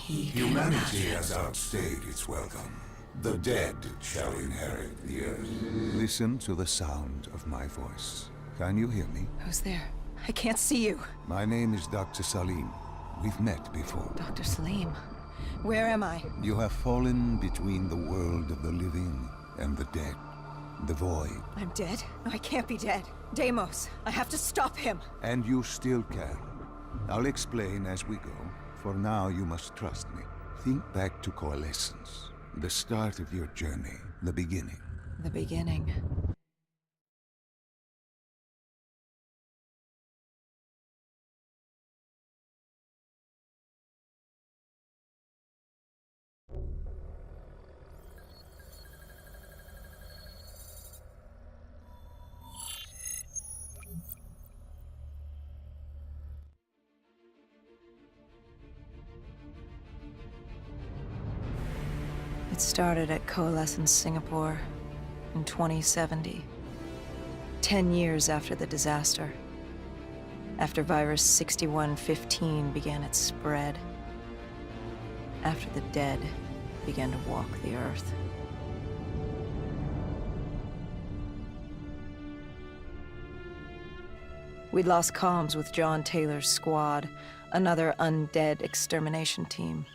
Humanity has outstayed its welcome. The dead shall inherit the earth. Listen to the sound of my voice. Can you hear me? Who's there? I can't see you. My name is Dr. Salim. We've met before. Dr. Salim. Where am I? You have fallen between the world of the living and the dead. The void. I'm dead? No, I can't be dead. Deimos, I have to stop him. And you still can. I'll explain as we go. For now, you must trust me. Think back to Coalescence. The start of your journey. The beginning. The beginning. It started at Coalescence Singapore in 2070. 10 years after the disaster. After Virus 6115 began its spread. After the dead began to walk the Earth. We'd lost comms with John Taylor's squad, another undead extermination team.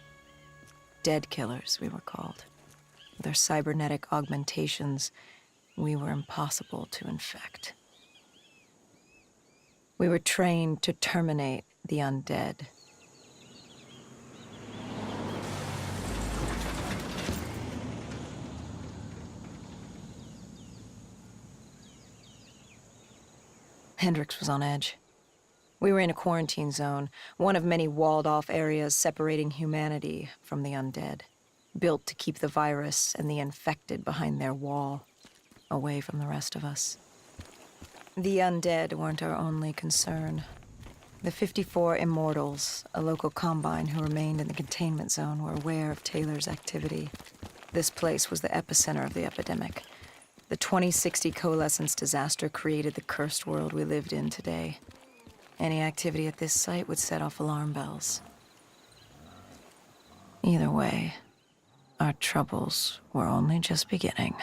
Dead killers, we were called. With our cybernetic augmentations, we were impossible to infect. We were trained to terminate the undead. Hendricks was on edge. We were in a quarantine zone, one of many walled-off areas separating humanity from the undead, built to keep the virus and the infected behind their wall, away from the rest of us. The undead weren't our only concern. The 54 Immortals, a local combine who remained in the containment zone, were aware of Taylor's activity. This place was the epicenter of the epidemic. The 2060 Coalescence disaster created the cursed world we lived in today. Any activity at this site would set off alarm bells. Either way, our troubles were only just beginning.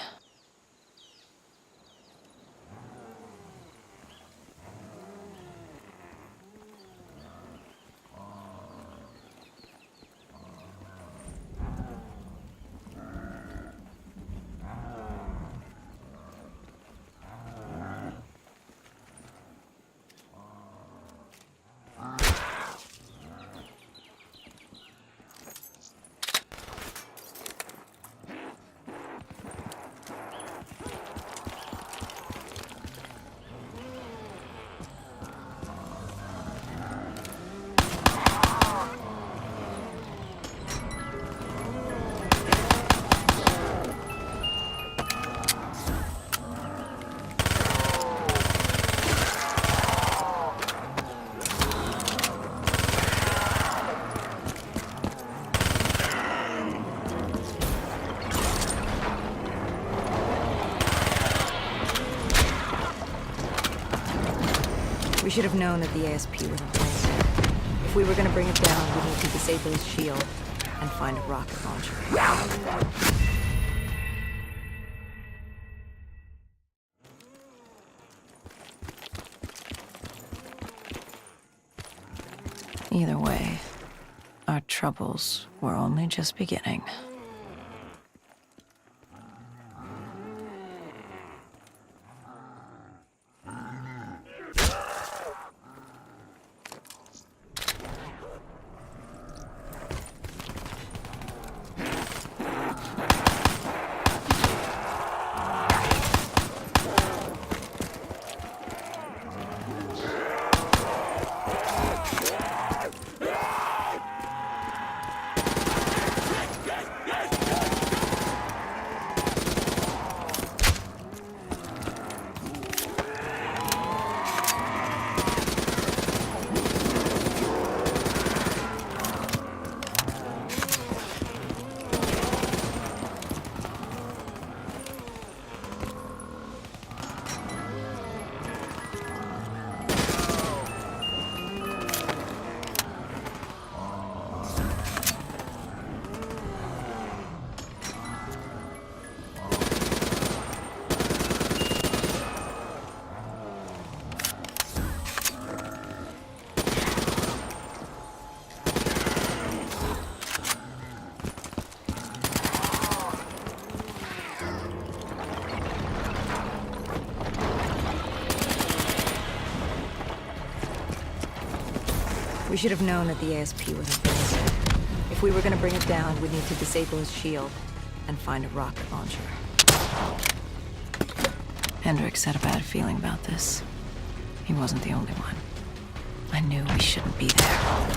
We should have known that the ASP was involved. If we were going to bring it down, we'd need to disable his shield and find a rocket launcher. Either way, our troubles were only just beginning. should have known that the ASP wasn't basic. If we were gonna bring it down, we'd need to disable his shield and find a rocket launcher. Hendricks had a bad feeling about this. He wasn't the only one. I knew we shouldn't be there.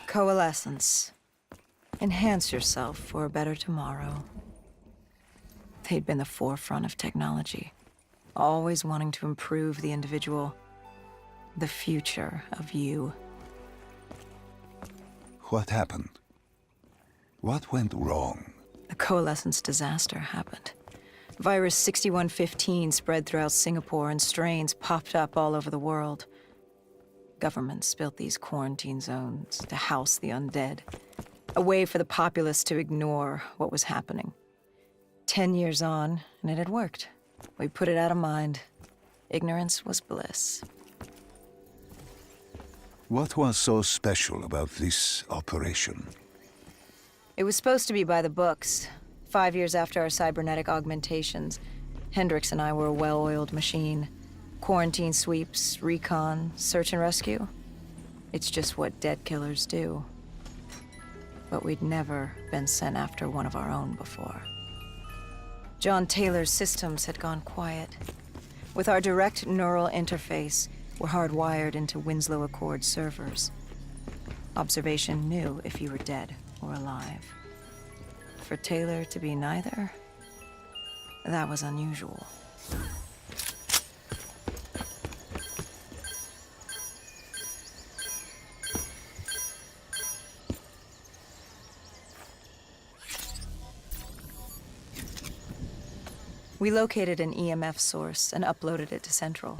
Coalescence. Enhance yourself for a better tomorrow. They'd been the forefront of technology, always wanting to improve the individual, the future of you. What happened? What went wrong? The Coalescence disaster happened. Virus 6115 spread throughout Singapore and strains popped up all over the world. Governments built these quarantine zones to house the undead, a way for the populace to ignore what was happening. 10 years on, and it had worked. We put it out of mind. Ignorance was bliss. What was so special about this operation? It was supposed to be by the books. 5 years after our cybernetic augmentations, Hendricks and I were a well-oiled machine. Quarantine sweeps, recon, search and rescue. It's just what dead killers do. But we'd never been sent after one of our own before. John Taylor's systems had gone quiet. With our direct neural interface, we're hardwired into Winslow Accord servers. Observation knew if you were dead or alive. For Taylor to be neither, that was unusual. We located an EMF source and uploaded it to Central.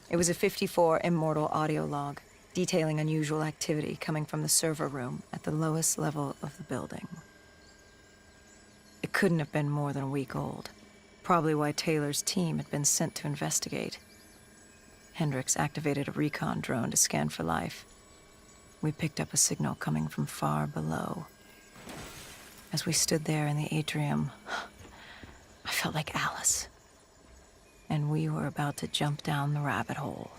It was a 54 Immortal audio log, detailing unusual activity coming from the server room at the lowest level of the building. It couldn't have been more than a week old. Probably why Taylor's team had been sent to investigate. Hendricks activated a recon drone to scan for life. We picked up a signal coming from far below. As we stood there in the atrium, I felt like Alice. And we were about to jump down the rabbit hole.